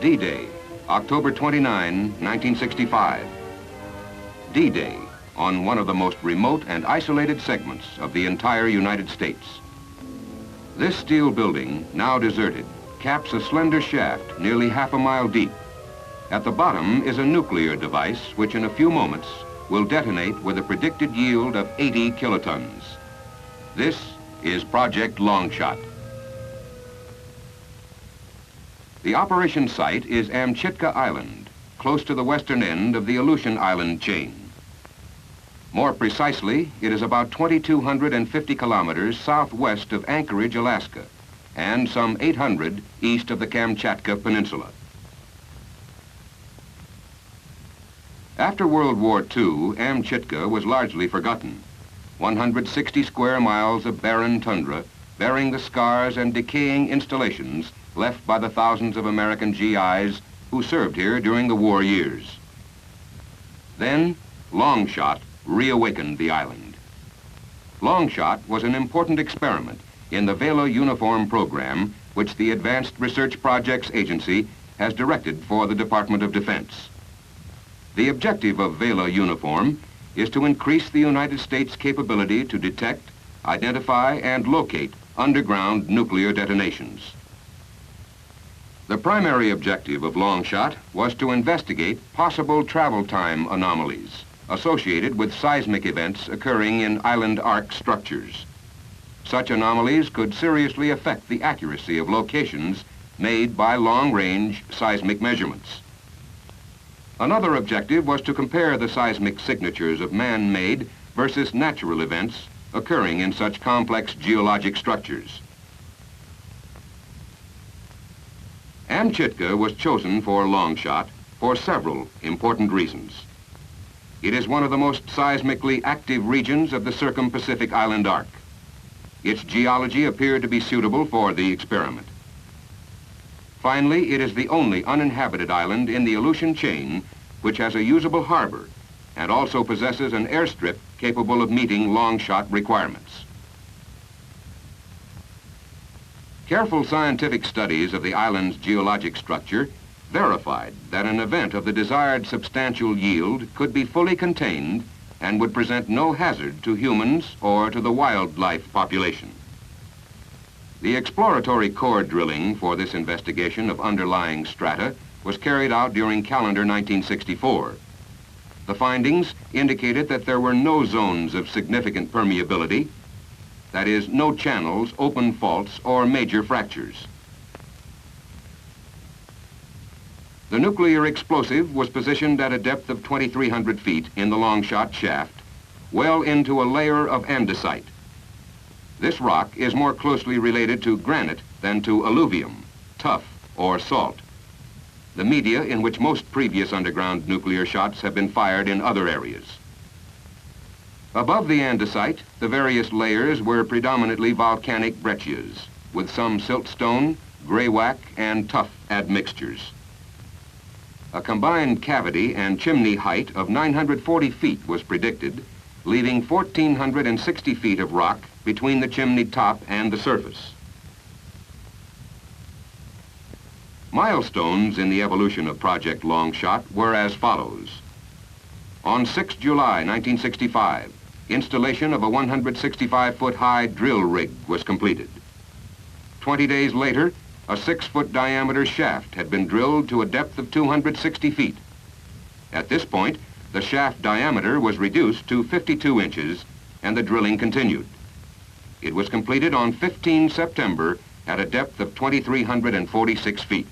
D-Day, October 29, 1965. D-Day on one of the most remote and isolated segments of the entire United States. This steel building, now deserted, caps a slender shaft nearly half a mile deep. At the bottom is a nuclear device which in a few moments will detonate with a predicted yield of 80 kilotons. This is Project Longshot. The operation site is Amchitka Island, close to the western end of the Aleutian Island chain. More precisely, it is about 2,250 kilometers southwest of Anchorage, Alaska, and some 800 east of the Kamchatka Peninsula. After World War II, Amchitka was largely forgotten. 160 square miles of barren tundra, bearing the scars and decaying installations left by the thousands of American GIs who served here during the war years. Then, Longshot reawakened the island. Longshot was an important experiment in the Vela Uniform program, which the Advanced Research Projects Agency has directed for the Department of Defense. The objective of Vela Uniform is to increase the United States' capability to detect, identify, and locate underground nuclear detonations. The primary objective of Longshot was to investigate possible travel time anomalies associated with seismic events occurring in island arc structures. Such anomalies could seriously affect the accuracy of locations made by long-range seismic measurements. Another objective was to compare the seismic signatures of man-made versus natural events occurring in such complex geologic structures. Amchitka was chosen for Longshot for several important reasons. It is one of the most seismically active regions of the circum-Pacific island arc. Its geology appeared to be suitable for the experiment. Finally, it is the only uninhabited island in the Aleutian chain which has a usable harbor and also possesses an airstrip capable of meeting Longshot requirements. Careful scientific studies of the island's geologic structure verified that an event of the desired substantial yield could be fully contained and would present no hazard to humans or to the wildlife population. The exploratory core drilling for this investigation of underlying strata was carried out during calendar 1964. The findings indicated that there were no zones of significant permeability, that is, no channels, open faults, or major fractures. The nuclear explosive was positioned at a depth of 2,300 feet in the Longshot shaft, well into a layer of andesite. This rock is more closely related to granite than to alluvium, tuff, or salt, the media in which most previous underground nuclear shots have been fired in other areas. Above the andesite, the various layers were predominantly volcanic breccias, with some siltstone, graywacke, and tuff admixtures. A combined cavity and chimney height of 940 feet was predicted, leaving 1,460 feet of rock between the chimney top and the surface. Milestones in the evolution of Project Longshot were as follows. On 6 July 1965, installation of a 165-foot-high drill rig was completed. 20 days later, a 6-foot diameter shaft had been drilled to a depth of 260 feet. At this point, the shaft diameter was reduced to 52 inches and the drilling continued. It was completed on 15 September at a depth of 2,346 feet.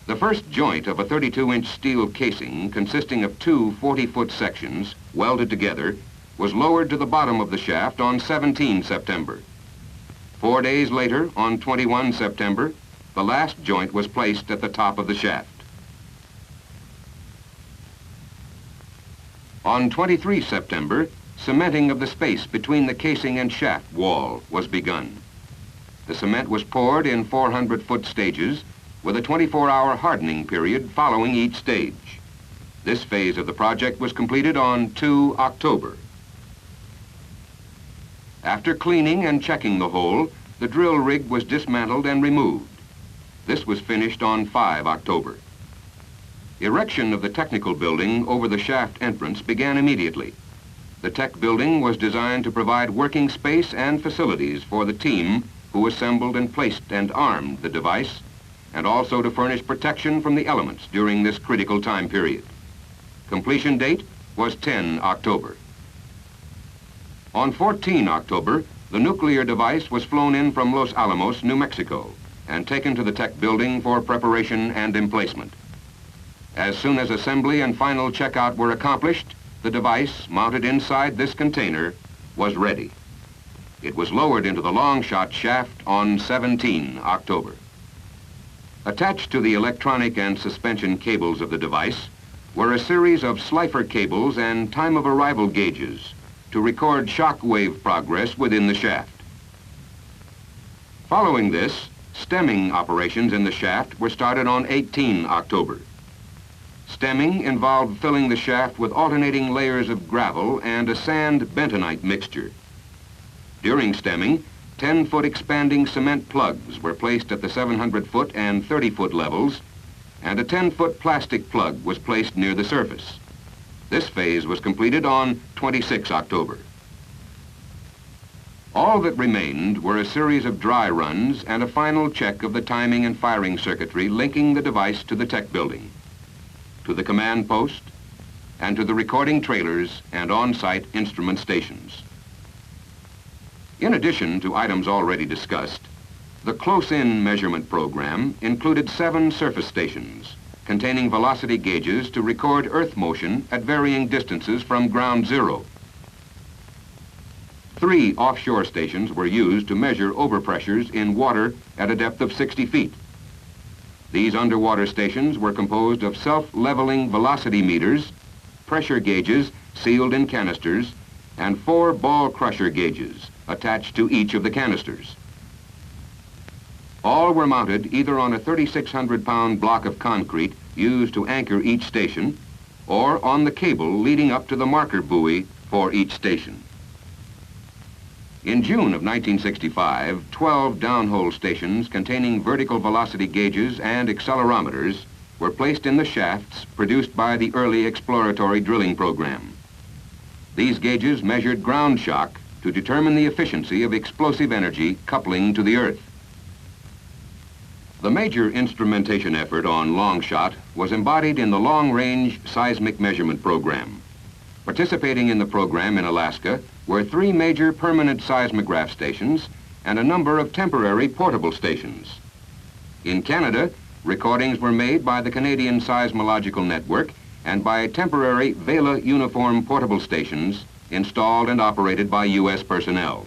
The first joint of a 32-inch steel casing consisting of two 40-foot sections welded together was lowered to the bottom of the shaft on 17 September. 4 days later, on 21 September, the last joint was placed at the top of the shaft. On 23 September, cementing of the space between the casing and shaft wall was begun. The cement was poured in 400-foot stages with a 24-hour hardening period following each stage. This phase of the project was completed on 2 October. After cleaning and checking the hole, the drill rig was dismantled and removed. This was finished on 5 October. Erection of the technical building over the shaft entrance began immediately. The tech building was designed to provide working space and facilities for the team who assembled and placed and armed the device, and also to furnish protection from the elements during this critical time period. Completion date was 10 October. On 14 October, the nuclear device was flown in from Los Alamos, New Mexico, and taken to the tech building for preparation and emplacement. As soon as assembly and final checkout were accomplished, the device, mounted inside this container, was ready. It was lowered into the Longshot shaft on 17 October. Attached to the electronic and suspension cables of the device were a series of slifer cables and time of arrival gauges to record shock wave progress within the shaft. Following this, stemming operations in the shaft were started on 18 October. Stemming involved filling the shaft with alternating layers of gravel and a sand-bentonite mixture. During stemming, 10-foot expanding cement plugs were placed at the 700-foot and 30-foot levels, and a 10-foot plastic plug was placed near the surface. This phase was completed on 26 October. All that remained were a series of dry runs and a final check of the timing and firing circuitry linking the device to the tech building, to the command post, and to the recording trailers and on-site instrument stations. In addition to items already discussed, the close-in measurement program included 7 surface stations containing velocity gauges to record earth motion at varying distances from ground zero. 3 offshore stations were used to measure overpressures in water at a depth of 60 feet. These underwater stations were composed of self-leveling velocity meters, pressure gauges sealed in canisters, and 4 ball crusher gauges attached to each of the canisters. All were mounted either on a 3,600-pound block of concrete used to anchor each station, or on the cable leading up to the marker buoy for each station. In June of 1965, 12 downhole stations containing vertical velocity gauges and accelerometers were placed in the shafts produced by the early exploratory drilling program. These gauges measured ground shock to determine the efficiency of explosive energy coupling to the earth. The major instrumentation effort on Longshot was embodied in the Long-Range Seismic Measurement Program. Participating in the program in Alaska were 3 major permanent seismograph stations and a number of temporary portable stations. In Canada, recordings were made by the Canadian Seismological Network and by temporary Vela uniform portable stations installed and operated by U.S. personnel.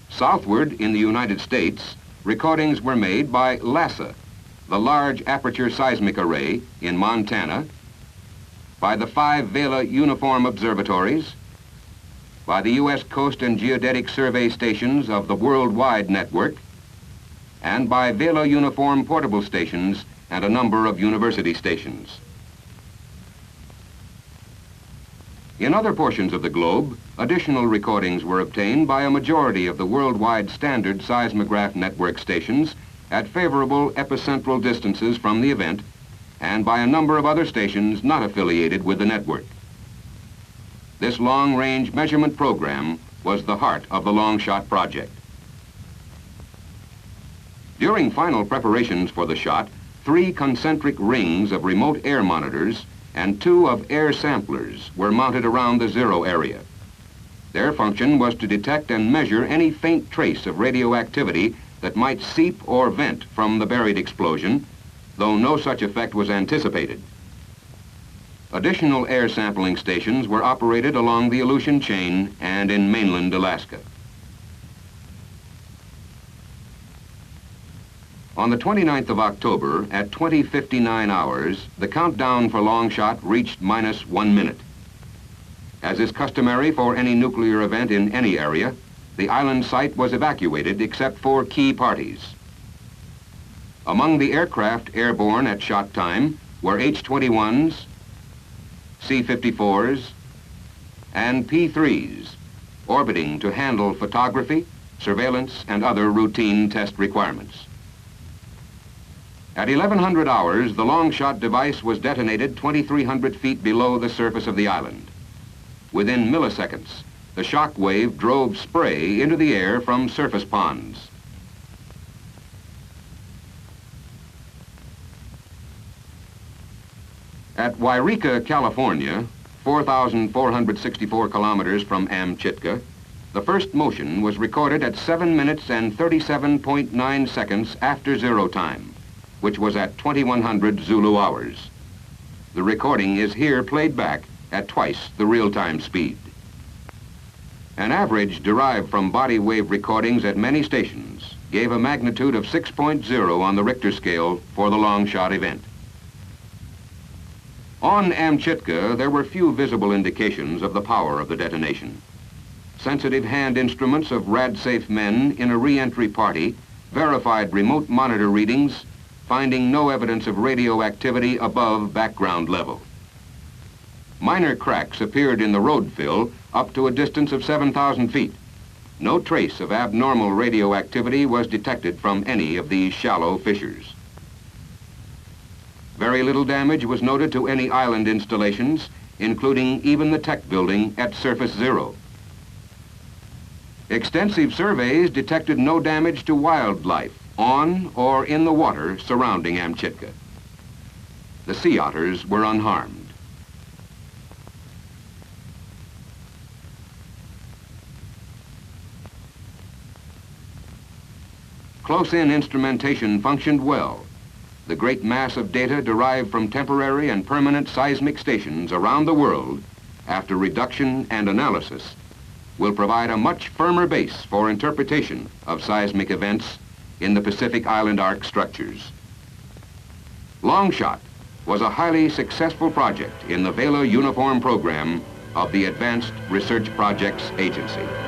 Southward in the United States, recordings were made by LASA, the Large Aperture Seismic Array in Montana, by the 5 Vela uniform observatories, by the U.S. Coast and Geodetic Survey stations of the Worldwide Network, and by Vela uniform portable stations and a number of university stations. In other portions of the globe, additional recordings were obtained by a majority of the worldwide standard seismograph network stations at favorable epicentral distances from the event, and by a number of other stations not affiliated with the network. This long-range measurement program was the heart of the Longshot project. During final preparations for the shot, 3 concentric rings of remote air monitors and 2 of air samplers were mounted around the zero area. Their function was to detect and measure any faint trace of radioactivity that might seep or vent from the buried explosion, though no such effect was anticipated. Additional air sampling stations were operated along the Aleutian chain and in mainland Alaska. On the 29th of October, at 20:59 hours, the countdown for Longshot reached -1 minute. As is customary for any nuclear event in any area, the island site was evacuated except for key parties. Among the aircraft airborne at shot time were H-21s, C-54s, and P-3s, orbiting to handle photography, surveillance, and other routine test requirements. At 1100 hours, the Longshot device was detonated 2,300 feet below the surface of the island. Within milliseconds, the shock wave drove spray into the air from surface ponds. At Wairika, California, 4,464 kilometers from Amchitka, the first motion was recorded at 7 minutes and 37.9 seconds after zero time, which was at 2100 Zulu hours. The recording is here played back at twice the real-time speed. An average derived from body wave recordings at many stations gave a magnitude of 6.0 on the Richter scale for the Longshot event. On Amchitka, there were few visible indications of the power of the detonation. Sensitive hand instruments of rad-safe men in a re-entry party verified remote monitor readings, finding no evidence of radioactivity above background level. Minor cracks appeared in the road fill up to a distance of 7,000 feet. No trace of abnormal radioactivity was detected from any of these shallow fissures. Very little damage was noted to any island installations, including even the tech building at surface zero. Extensive surveys detected no damage to wildlife on or in the water surrounding Amchitka. The sea otters were unharmed. Close-in instrumentation functioned well. The great mass of data derived from temporary and permanent seismic stations around the world, after reduction and analysis, will provide a much firmer base for interpretation of seismic events in the Pacific Island arc structures. Longshot was a highly successful project in the Vela Uniform Program of the Advanced Research Projects Agency.